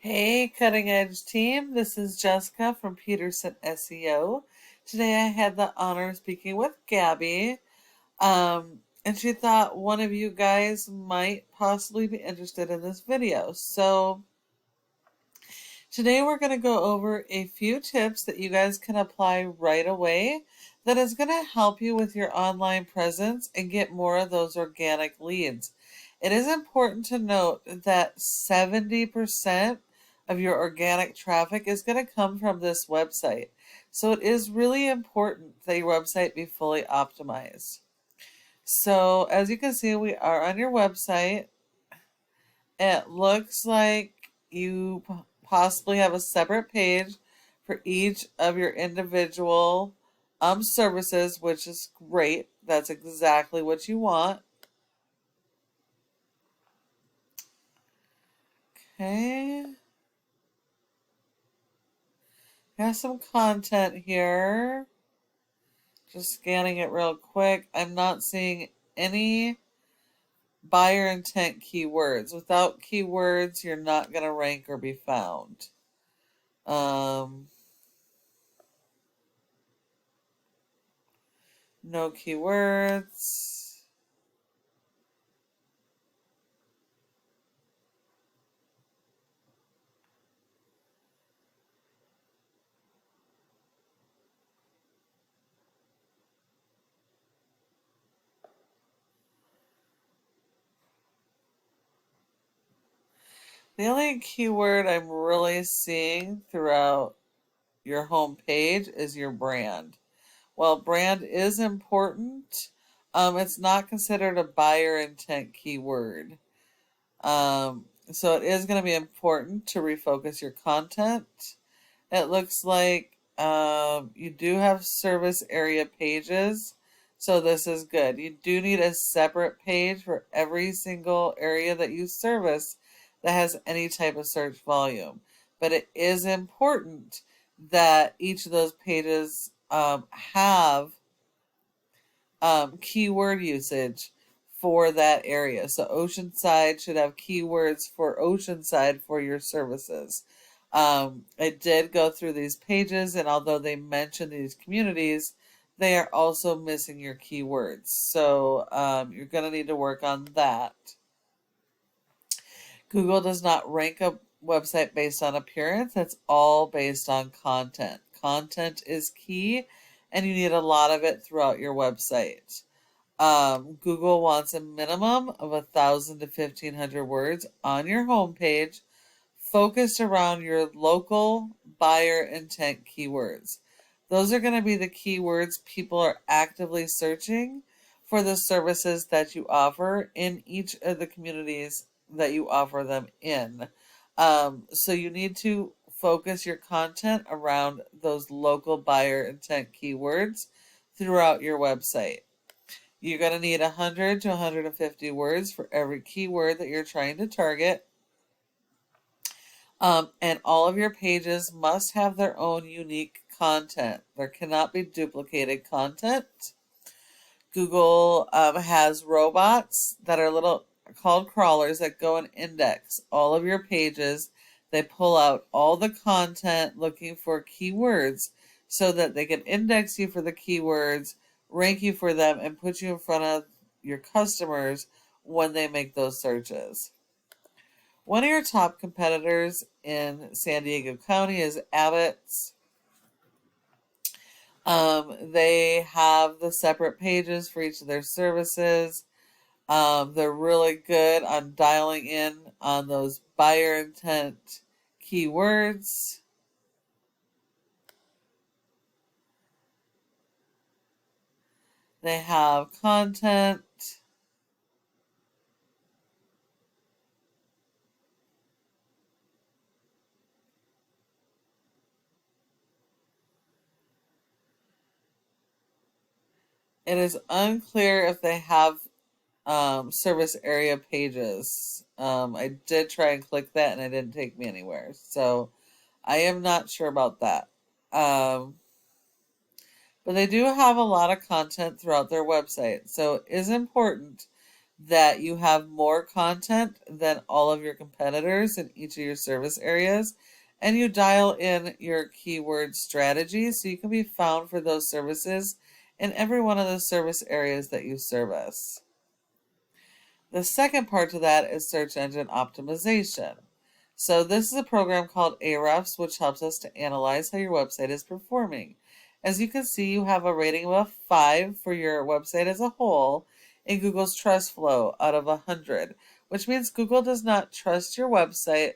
Hey, cutting edge team. This is Jessica from Peterson SEO. Today I had the honor of speaking with Gabby, and she thought one of you guys might possibly be interested in this video. So today we're going to go over a few tips that you guys can apply right away that is going to help you with your online presence and get more of those organic leads. It is important to note that 70% of your organic traffic is going to come from this website. So it is really important that your website be fully optimized. So as you can see, we are on your website. It looks like you possibly have a separate page for each of your individual services, which is great. That's exactly what you want. Okay. Got some content here. Just scanning it real quick. I'm not seeing any buyer intent keywords. Without keywords, you're not going to rank or be found. No keywords. The only keyword I'm really seeing throughout your home page is your brand. While brand is important, it's not considered a buyer intent keyword. So it is going to be important to refocus your content. It looks like you do have service area pages, so this is good. You do need a separate page for every single area that you service that has any type of search volume. But it is important that each of those pages have keyword usage for that area. So Oceanside should have keywords for Oceanside for your services. I did go through these pages, and although they mention these communities, they are also missing your keywords. So you're going to need to work on that. Google does not rank a website based on appearance. It's all based on content. Content is key, and you need a lot of it throughout your website. Google wants a minimum of 1,000 to 1,500 words on your homepage focused around your local buyer intent keywords. Those are going to be the keywords people are actively searching for the services that you offer in each of the communities that you offer them in. So you need to focus your content around those local buyer intent keywords throughout your website. You're going to need 100 to 150 words for every keyword that you're trying to target. And all of your pages must have their own unique content. There cannot be duplicated content. Google has robots that are called crawlers that go and index all of your pages. They pull out all the content looking for keywords so that they can index you for the keywords, rank you for them, and put you in front of your customers when they make those searches. One of your top competitors in San Diego County is Abbott's. They have the separate pages for each of their services. They're really good on dialing in on those buyer intent keywords. They have content. It is unclear if they have service area pages. I did try and click that and it didn't take me anywhere. So I am not sure about that. But they do have a lot of content throughout their website. So it is important that you have more content than all of your competitors in each of your service areas, and you dial in your keyword strategy so you can be found for those services in every one of the service areas that you service. The second part to that is search engine optimization. So this is a program called Ahrefs, which helps us to analyze how your website is performing. As you can see, you have a rating of a 5 for your website as a whole in Google's Trust Flow out of 100, which means Google does not trust your website,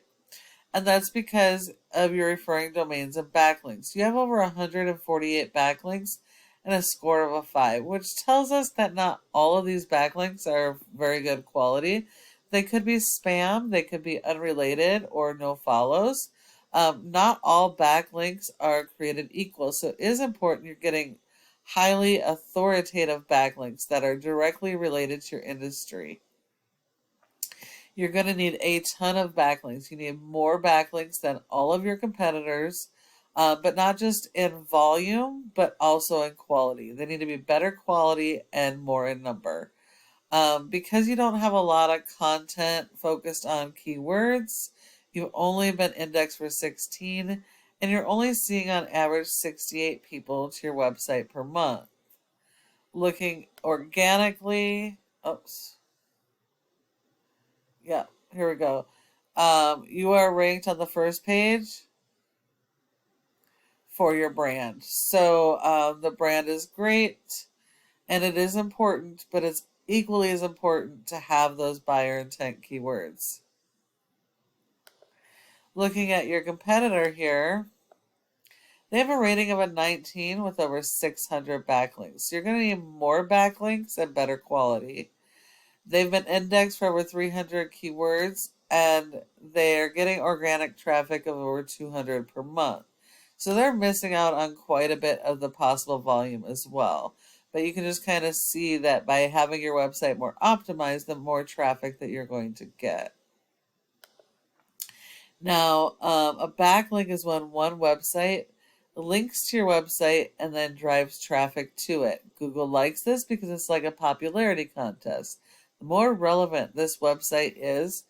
and that's because of your referring domains and backlinks. You have over 148 backlinks and a score of a 5, which tells us that not all of these backlinks are very good quality. They could be spam, they could be unrelated, or no follows. Not all backlinks are created equal, so it is important you're getting highly authoritative backlinks that are directly related to your industry. You're going to need a ton of backlinks. You need more backlinks than all of your competitors, but not just in volume, but also in quality. They need to be better quality and more in number. Because you don't have a lot of content focused on keywords, you've only been indexed for 16, and you're only seeing on average 68 people to your website per month. Looking organically, oops. Yeah, here we go. You are ranked on the first page for your brand. So the brand is great and it is important, but it's equally as important to have those buyer intent keywords. Looking at your competitor here, they have a rating of a 19 with over 600 backlinks. So you're going to need more backlinks and better quality. They've been indexed for over 300 keywords, and they're getting organic traffic of over 200 per month. So they're missing out on quite a bit of the possible volume as well. But you can just kind of see that by having your website more optimized, the more traffic that you're going to get. Now, a backlink is when one website links to your website and then drives traffic to it. Google likes this because it's like a popularity contest. The more relevant this website is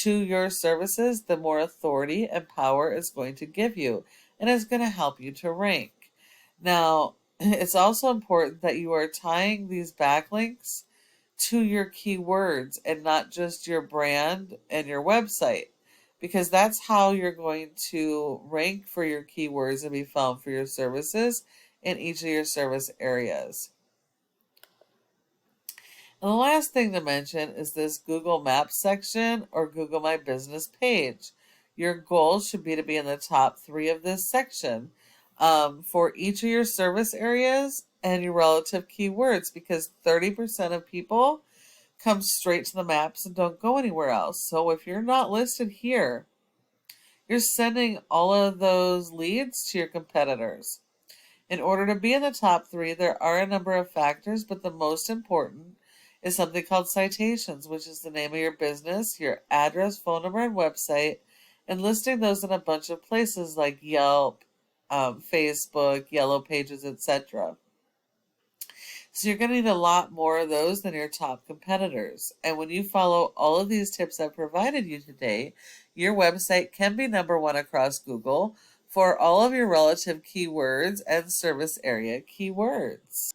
to your services, the more authority and power it's going to give you, and it's going to help you to rank. Now, it's also important that you are tying these backlinks to your keywords and not just your brand and your website, because that's how you're going to rank for your keywords and be found for your services in each of your service areas. And the last thing to mention is this Google Maps section or Google My Business page. Your goal should be to be in the top 3 of this section for each of your service areas and your relative keywords, because 30% of people come straight to the maps and don't go anywhere else. So if you're not listed here, you're sending all of those leads to your competitors. In order to be in the top 3, there are a number of factors, but the most important is something called citations, which is the name of your business, your address, phone number, and website, and listing those in a bunch of places like Yelp, Facebook, Yellow Pages, etc. So you're going to need a lot more of those than your top competitors. And when you follow all of these tips I've provided you today, your website can be number 1 across Google for all of your relative keywords and service area keywords.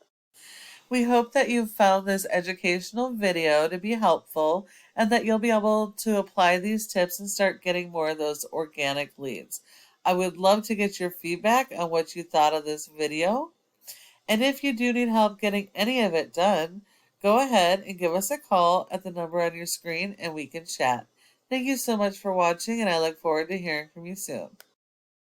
We hope that you've found this educational video to be helpful and that you'll be able to apply these tips and start getting more of those organic leads. I would love to get your feedback on what you thought of this video. And if you do need help getting any of it done, go ahead and give us a call at the number on your screen and we can chat. Thank you so much for watching, and I look forward to hearing from you soon.